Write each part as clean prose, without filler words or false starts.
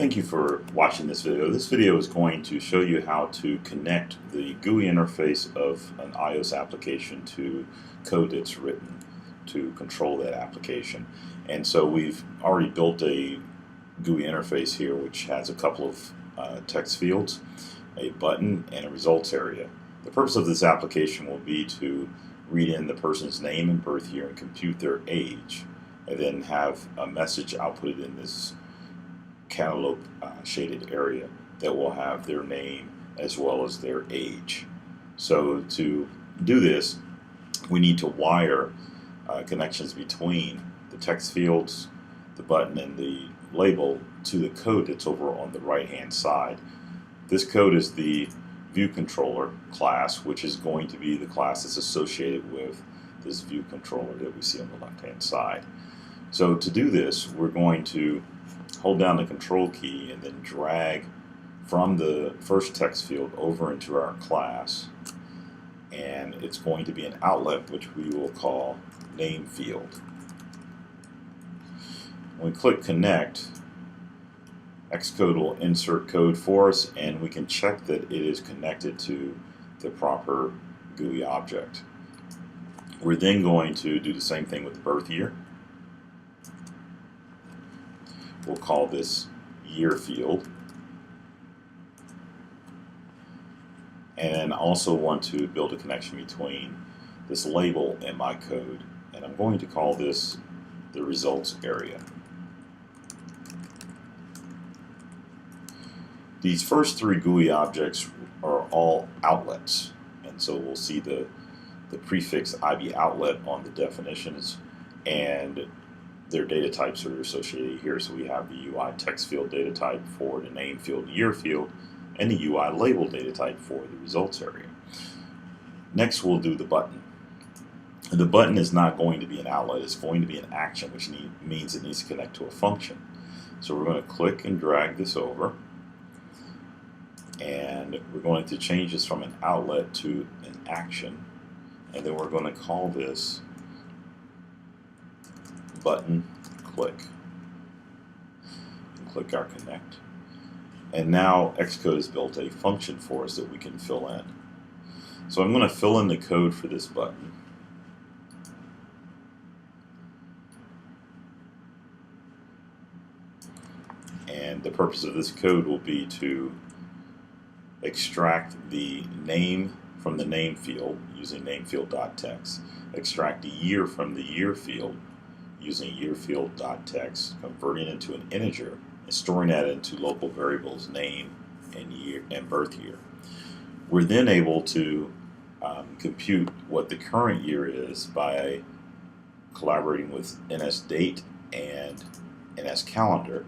Thank you for watching this video. This video is going to show you how to connect the GUI interface of an iOS application to code that's written to control that application. And so we've already built a GUI interface here which has a couple of text fields, a button, and a results area. The purpose of this application will be to read in the person's name and birth year and compute their age, and then have a message outputted in this cantaloupe shaded area that will have their name as well as their age. So to do this, we need to wire connections between the text fields, the button, and the label to the code that's over on the right hand side. This code is the view controller class, which is going to be the class that's associated with this view controller that we see on the left hand side. So to do this, we're going to hold down the control key and then drag from the first text field over into our class, and it's going to be an outlet which we will call name field. When we click connect, Xcode will insert code for us, and we can check that it is connected to the proper GUI object. We're then going to do the same thing with the birth year. We'll call this year field, and also want to build a connection between this label and my code, and I'm going to call this the results area. These first three GUI objects are all outlets, and so we'll see the prefix IB outlet on the definitions, and their data types are associated here. So we have the UI text field data type for the name field, year field, and the UI label data type for the results area. Next, we'll do the button. The button is not going to be an outlet, it's going to be an action, which means it needs to connect to a function. So we're going to click and drag this over, and we're going to change this from an outlet to an action, and then we're going to call this button click, and click our connect. And now Xcode has built a function for us that we can fill in. So I'm going to fill in the code for this button. And the purpose of this code will be to extract the name from the name field using namefield.text, extract the year from the year field using yearfield.text, converting it into an integer and storing that into local variables name and year and birth year. We're then able to compute what the current year is by collaborating with NSDate and NSCalendar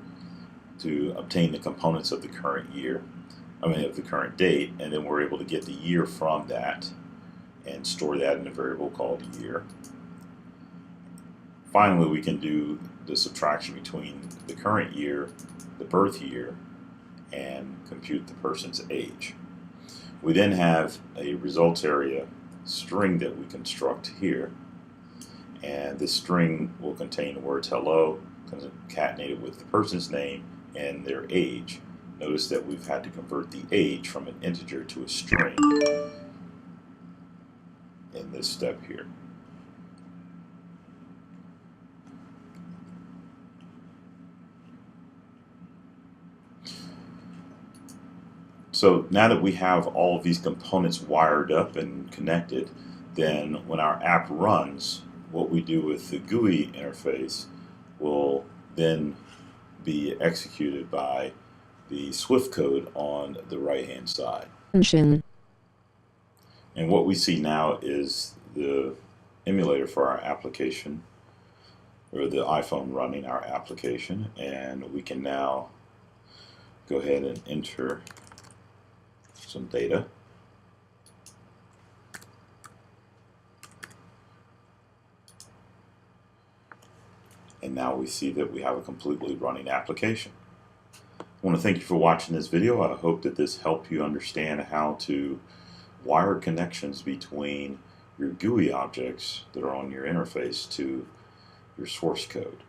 to obtain the components of the current year, of the current date, and then we're able to get the year from that and store that in a variable called year. Finally, we can do the subtraction between the current year, the birth year, and compute the person's age. We then have a results area string that we construct here, and this string will contain the words hello, concatenated with the person's name and their age. Notice that we've had to convert the age from an integer to a string in this step here. So now that we have all of these components wired up and connected, then when our app runs, what we do with the GUI interface will then be executed by the Swift code on the right hand side. And what we see now is the emulator for our application, or the iPhone running our application, and we can now go ahead and enter some data. And now we see that we have a completely running application. I want to thank you for watching this video. I hope that this helped you understand how to wire connections between your GUI objects that are on your interface to your source code.